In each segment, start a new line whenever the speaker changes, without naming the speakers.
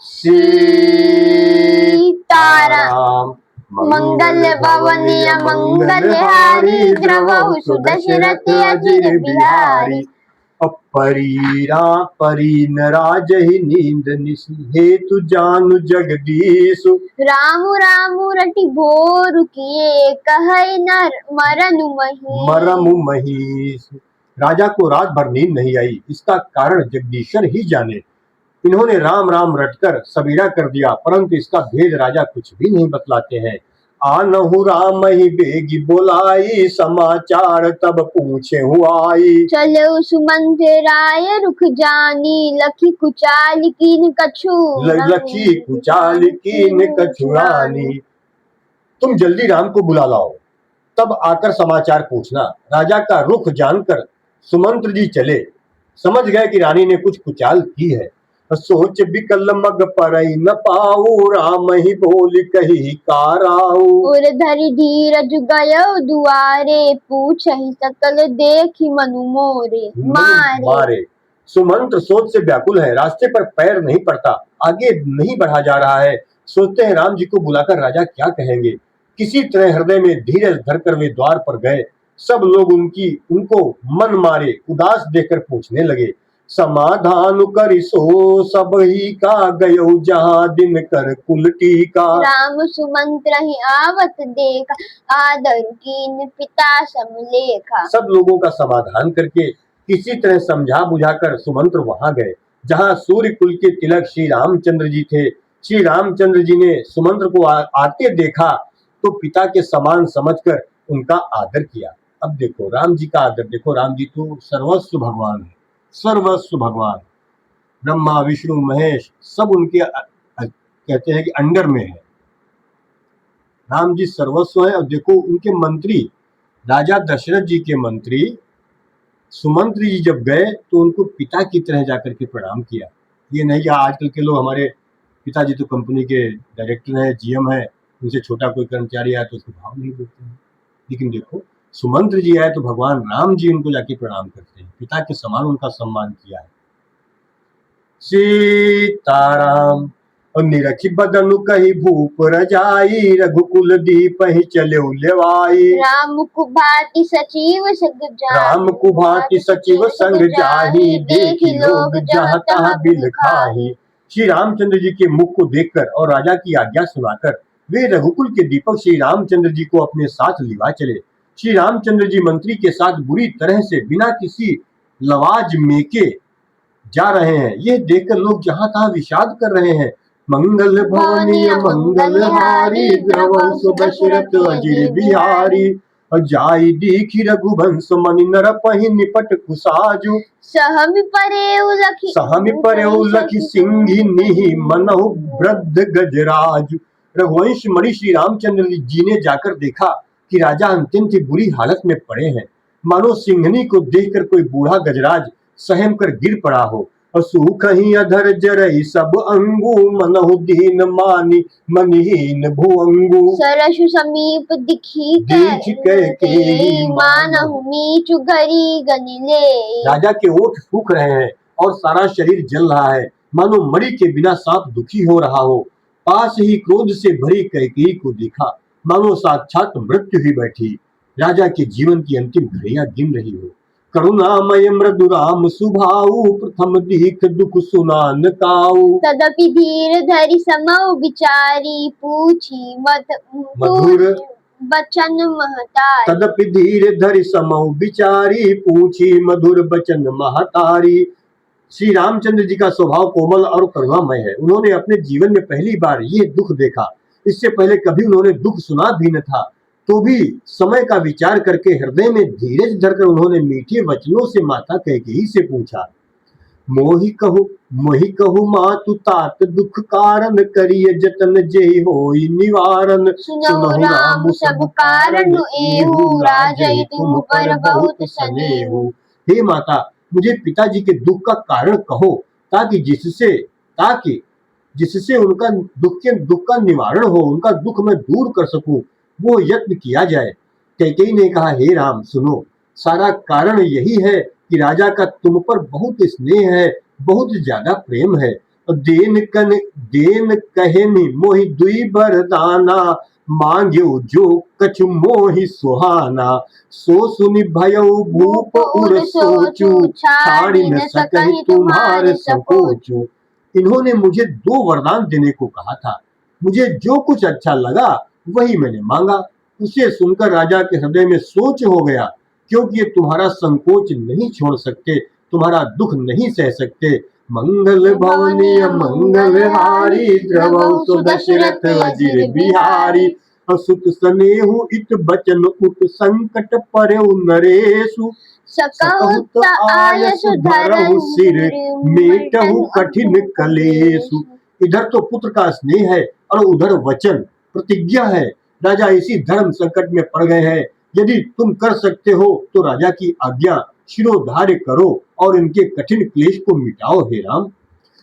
सीताराम। मंगल भवनीय मंगलहारी द्रवहु सुदशरथ अजिर बिहारी।
परीन राजहि नींद निशि हेतु जानु जगदीशु।
रामु रामु रटि भोरु किए कहै नर
मरमु महीस। राजा को रात भर नींद नहीं आई, इसका कारण जगदीश्वर ही जाने। इन्होंने राम राम रटकर सबेरा कर दिया, परंतु इसका भेद राजा कुछ भी नहीं बतलाते हैं। आनहु राम ही बेगी बोलाई, समाचार तब पूछे हुआई।
चले सुमंत राय रुख जानी, लखी कुचाल कीन
कछुरानी। तुम जल्दी राम को बुला लाओ, तब आकर समाचार पूछना। राजा का रुख जानकर सुमंत्र जी चले, समझ गए कि रानी ने कुछ कुचाल की है। सोच बिकल मग परई न पाऊ, राम ही बोल कही काराऊ।
और धरि धीरज गयो दुआरे, पूछहि सकल देखि मनु मोरे मारे।
सुमंत्र सोच से व्याकुल है, रास्ते पर पैर नहीं पड़ता, आगे नहीं बढ़ा जा रहा है। सोचते हैं राम जी को बुलाकर राजा क्या कहेंगे। किसी तरह हृदय में धीरज धरकर वे द्वार पर गए। सब लोग उनको मन मारे उदास देखकर पूछने लगे। समाधान करि सो सब ही का गयो, जहाँ दिन कर कुल टीका।
राम सुमंत्र ही आवत देखा, आदर कीन पिता समलेखा।
सब लोगों का समाधान करके किसी तरह समझा बुझाकर सुमंत्र वहां गए, जहाँ सूर्य कुल के तिलक श्री रामचंद्र जी थे। श्री रामचंद्र जी ने सुमंत्र को आते देखा तो पिता के समान समझकर उनका आदर किया। अब देखो राम जी का आदर देखो, राम जी तो सर्वस्व भगवान है, सर्वस्व भगवान। ब्रह्मा विष्णु महेश सब उनके कहते हैं कि अंडर में है। राम जी सर्वस्व है। और देखो उनके मंत्री, राजा दशरथ जी के मंत्री सुमंत्र जी जब गए तो उनको पिता की तरह जाकर के प्रणाम किया। ये नहीं कि आजकल के लोग, हमारे पिताजी तो कंपनी के डायरेक्टर है, जीएम है, उनसे छोटा कोई कर्मचारी आया तो उसको भाव नहीं देते हैं। लेकिन देखो सुमंत्र जी आए तो भगवान राम जी उनको जाके प्रणाम करते हैं, पिता के समान उनका सम्मान किया है। सीताराम। और निरखी बदनु कही भूप रजाई, रघुकुल दीप ही चले लेवाई।
राम कुभाति सचिव
संग जाहि, देखी लोग जहाँ तहाँ बिल खाही। श्री रामचंद्र जी के मुख को देखकर और राजा की आज्ञा सुनाकर वे रघुकुल के दीपक श्री रामचंद्र जी को अपने साथ लिवा चले। श्री रामचंद्र जी मंत्री के साथ बुरी तरह से बिना किसी लवाज में के जा रहे हैं। ये देखकर लोग जहाँ तहाँ विषाद कर रहे हैं। मंगल भवनीय मंगलहारी, द्रवहु सुदशरथ अजिर बिहारी। और जाई दीखी रघुवंश मनि नरपहि निपट कुसाजु।
सहमि परेउ
लखि सिंहिनी, मनहु वृद्ध गजराजु। रघुवंश मणि श्री रामचंद्र जी ने जाकर देखा कि राजा अत्यंत ही बुरी हालत में पड़े हैं, मानो सिंहनी को देखकर कोई बूढ़ा गजराज सहम कर गिर पड़ा हो। सूख ही अधर जरई सब अंगु, मनहु दीन मानी मनिहीन भुअंगु।
सरसु समीप दिखी के, मानहु नीचु गरी गनिले।
राजा के ओठ सूख रहे हैं और सारा शरीर जल रहा है, मानो मणि के बिना सांप दुखी हो रहा हो। पास ही क्रोध से भरी कैकेयी को देखा, मानो साक्षात मृत्यु ही बैठी। राजा के जीवन की अंतिम घड़ियां गिन रही हो। करुणामय मृदु राम सुभाऊ, प्रथम दीख दुख सुनान काऊ।
तदपि धीर धरि समौ विचारी, पूछी मधुर बचन महतारी।
तदपि धीर धरि समौ विचारी, पूछी मधुर बचन महतारी। श्री रामचंद्र जी का स्वभाव कोमल और करुणामय है। उन्होंने अपने जीवन में पहली बार ये दुख देखा, इससे पहले कभी उन्होंने दुख सुना भी न था। तो भी समय का विचार करके हृदय में धीरज धरकर उन्होंने मीठे वचनों से माता कैकेयी से पूछा। मोहि कहु मातु तात दुख कारण, करिय जतन जेहि होई निवारण।
सुनहु राम सब कारण एहु, राजै तुम पर बहुत सनेहु।
हे माता, मुझे पिताजी के दुख का कारण कहो, ताकि जिससे उनका दुख का निवारण हो, उनका दुख मैं दूर कर सकूं, वो यत्न किया जाए। कैकेयी ने कहा, हे राम सुनो, सारा कारण यही है कि राजा का तुम पर बहुत स्नेह है, बहुत ज्यादा प्रेम है, देन कहनी मोहि दुई बरदाना, मांग्यो जो कछु मोहि सुहाना। सो सुनि भयउ भूप उर सोचू, छाड़ी न सकहि तुम्हारे सकोचू। इन्होंने मुझे 2 वरदान देने को कहा था, मुझे जो कुछ अच्छा लगा वही मैंने मांगा। उसे सुनकर राजा के हृदय में सोच हो गया, क्योंकि ये तुम्हारा संकोच नहीं छोड़ सकते, तुम्हारा दुख नहीं सह सकते। मंगल भवनीय मंगलहारी, द्रवौ सुदशरथ अजिर बिहारी। असुत सनेहु इत बचन उत, संकट परौ नरेशु।
सकहुत आयसु धरहु सिर,
मेटहु कठिन कलेशु। इधर तो पुत्र का स्नेह है और उधर वचन प्रतिज्ञा है। राजा इसी धर्म संकट में पड़ गए हैं। यदि तुम कर सकते हो तो राजा की आज्ञा शिरोधार्य करो और इनके कठिन क्लेश को मिटाओ हे राम।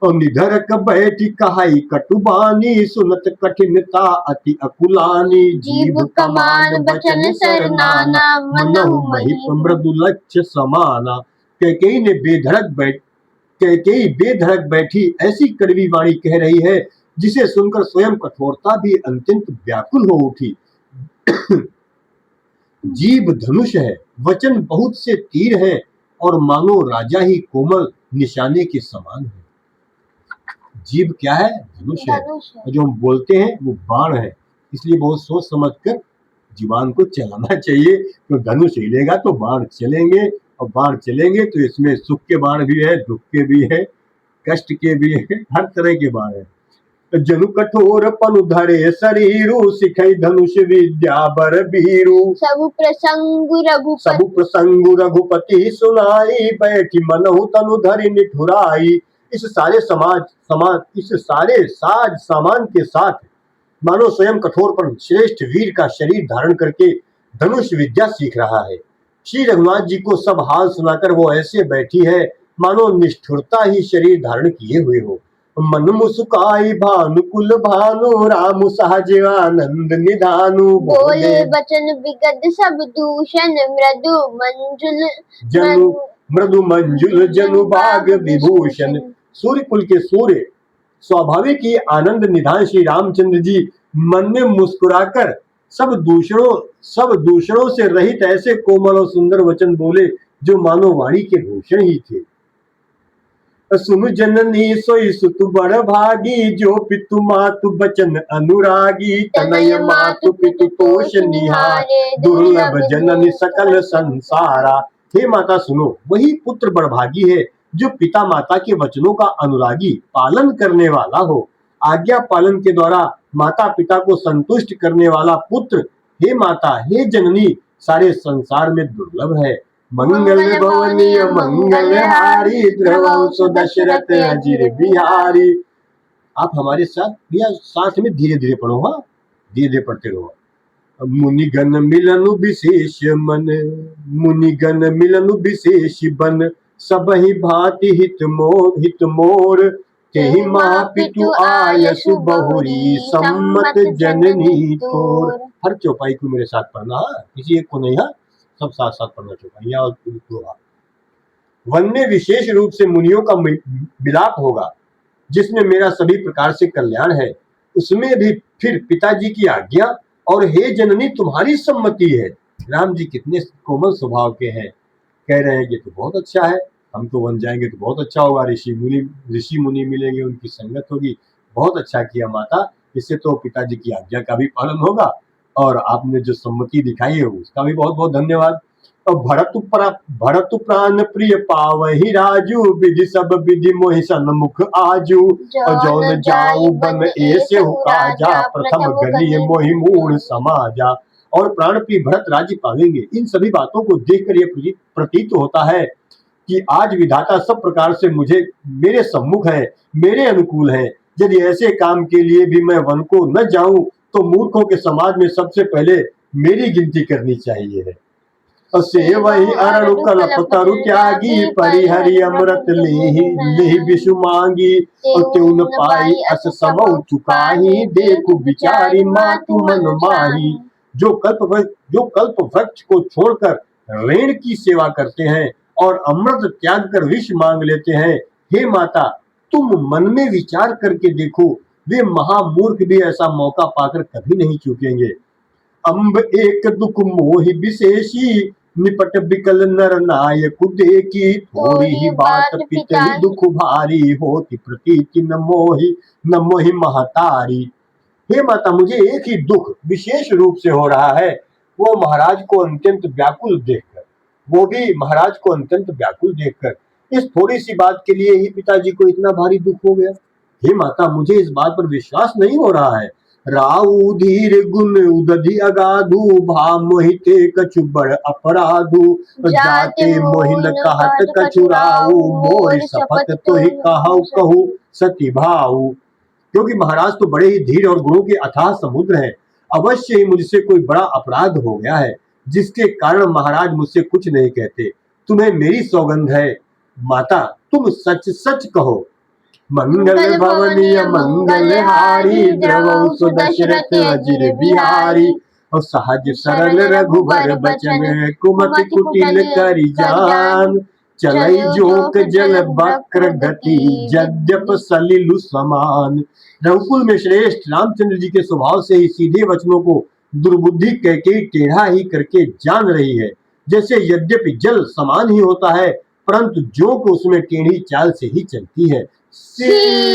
और निधरक बैठी कहाई कटुबानी, सुनत कठिनता अति अकुलानी।
जीभ कमान बचन सरनाना, मनहु महीप
मृदु लक्ष्य समाना। कैकेयी बेधड़क बैठी ऐसी कड़वी वाणी कह रही है, जिसे सुनकर स्वयं कठोरता भी अत्यंत व्याकुल हो उठी। जीभ धनुष है, वचन बहुत से तीर हैं, और मानो राजा ही कोमल निशाने के समान है। जीभ क्या है? धनुष है। और जो हम बोलते हैं वो बाण है, इसलिए बहुत सोच समझकर जीवान को चलाना चाहिए। तो धनुष हिलेगा तो बाण चलेंगे, और बाण चलेंगे तो इसमें सुख के बाण भी है, दुख के भी है, कष्ट के भी है, हर तरह के बाण है। जनु कठोर पनु धरे शरीरु, सिखई धनुष विद्या बर बीरू।
सबु
प्रसंगु रघुपति सुनाई, बैठी मनहु तनु धरि निठुराई। इस सारे साज सामान के साथ मानो स्वयं कठोर पर श्रेष्ठ वीर का शरीर धारण करके धनुष विद्या सीख रहा है। श्री रघुनाथ जी को सब हाल सुनाकर वो ऐसे बैठी है मानो निष्ठुरता ही शरीर धारण किए हुए हो। मन मुस्काई भानुकुल भानु, राम सहज आनंद निधानु।
बोले बचन विगद सब दूषण,
मृदु मंजुल जनु बाग विभूषण। सूर्य कुल के सूर्य स्वाभाविक ही आनंद निधान श्री रामचंद्र जी मन में मुस्कुराकर सब दूषणों से रहित ऐसे कोमल और सुंदर वचन बोले, जो मानो वाणी के भूषण ही थे। सुनु जननी सोई सुत बड़ भागी, जो पितु मातु बचन अनुरागी। तनय मातु पितु तोष निहारे, दुर्लभ जननी सकल संसारा। हे माता सुनो, वही पुत्र बड़भागी है जो पिता माता के वचनों का अनुरागी, पालन करने वाला हो। आज्ञा पालन के द्वारा माता पिता को संतुष्ट करने वाला पुत्र हे माता, हे जननी, सारे संसार में दुर्लभ है। मंगल भवनीय मंगलहारी, द्रवौ सुदशरथ अजिर बिहारी। आप हमारे साथ भैया साथ में धीरे धीरे पढ़ो, हाँ, धीरे धीरे पढ़ते रहो। मुनिगण मिलनु विशेष मन, मुनिगण मिलनु विशेष बन। सबहि भांति हित मोर, तेहि माँ पितु आयसु बहुरी, सम्मत जननी तोर। हर चौपाई को मेरे साथ पढ़ना, किसी एक को नहीं, हाँ, सब साथ साथ पढ़ना चौपाई। वन में विशेष रूप से मुनियों का मिलाप होगा, जिसमें मेरा सभी प्रकार से कल्याण है। उसमें भी फिर पिताजी की आज्ञा और हे जननी तुम्हारी सम्मति है। राम जी कितने कोमल स्वभाव के हैं, कह रहे हैं कि तो बहुत अच्छा है, हम तो वन जाएंगे तो बहुत अच्छा होगा, ऋषि मुनि मिलेंगे, उनकी संगत होगी। बहुत अच्छा किया माता, इससे तो पिताजी की आज्ञा का भी पालन होगा, और आपने जो सम्मति दिखाई है उसका भी बहुत बहुत धन्यवाद। और भरतु प्राण प्रिय पावहि राजू, विधि सब विधि मोहि सन्मुख आजू। और जौन जाऊ बन ऐसे काजा, प्रथम गलिय मोहि मूढ़ समाजा। और प्राण प्रिय भरत राज्य पावेंगे। इन सभी बातों को देखकर यह प्रतीत होता है कि आज विधाता सब प्रकार से मेरे सम्मुख है, मेरे अनुकूल है। यदि ऐसे काम के लिए भी मैं वन को न जाऊं तो मूर्खों के समाज में सबसे पहले मेरी गिनती करनी चाहिए है। से वही अरणु कल्प तरु त्यागी, परिहरि अमृत लेहि विषु मांगी। और त्यों न पाई अस समौ चुकाही, देखु बिचारी मातु मन माही। जो कल्प वृक्ष को छोड़कर रेण की सेवा करते हैं और अमृत त्याग कर विष मांग लेते हैं, हे माता, तुम मन में विचार करके देखो, वे महामूर्ख भी ऐसा मौका पाकर कभी नहीं चूकेंगे। अम्ब एक दुख मोहि विशेषी, निपट बिकल नर नायक देखी, थोड़ी ही बात पितहि दुख भारी, होती प्रतीति न मोहि महतारी। हे माता, मुझे एक ही दुख विशेष रूप से हो रहा है, वो महाराज को अत्यंत व्याकुल देखकर, वो भी महाराज को अत्यंत व्याकुल देखकर। इस थोड़ी सी बात के लिए ही पिताजी को इतना भारी दुख हो गया। हे माता, मुझे इस बात पर विश्वास नहीं हो रहा है। राऊ धीर गुण उदधि अगाधु, भा मोहिते कछु बड़ अपराधु, जाते मोहिन कहत कछु राऊ, मोर शपथ तोहि कहु कहु सती भाऊ। क्योंकि महाराज तो बड़े ही धीर और गुणों के अथाह समुद्र हैं, अवश्य ही मुझसे कोई बड़ा अपराध हो गया है, जिसके कारण महाराज मुझसे कुछ नहीं कहते। तुम्हें मेरी सौगंध है माता, तुम सच सच कहो। मंगल भवनीय मंगलहारी, द्रवौ सुदशरथ अजिर बिहारी, और सहज सरल रघुबर बचन, कुमति कुटिल करि जान, चलई जोक जल वक्र गति, यद्यप सलिलु समान। रघुकुल में श्रेष्ठ रामचंद्र जी के स्वभाव से ही सीधे वचनों को दुर्बुद्धि कहके टेढ़ा ही करके जान रही है। जैसे यद्यपि जल समान ही होता है, परंतु जोक उसमें टेढ़ी चाल से ही चलती है। सीताराम।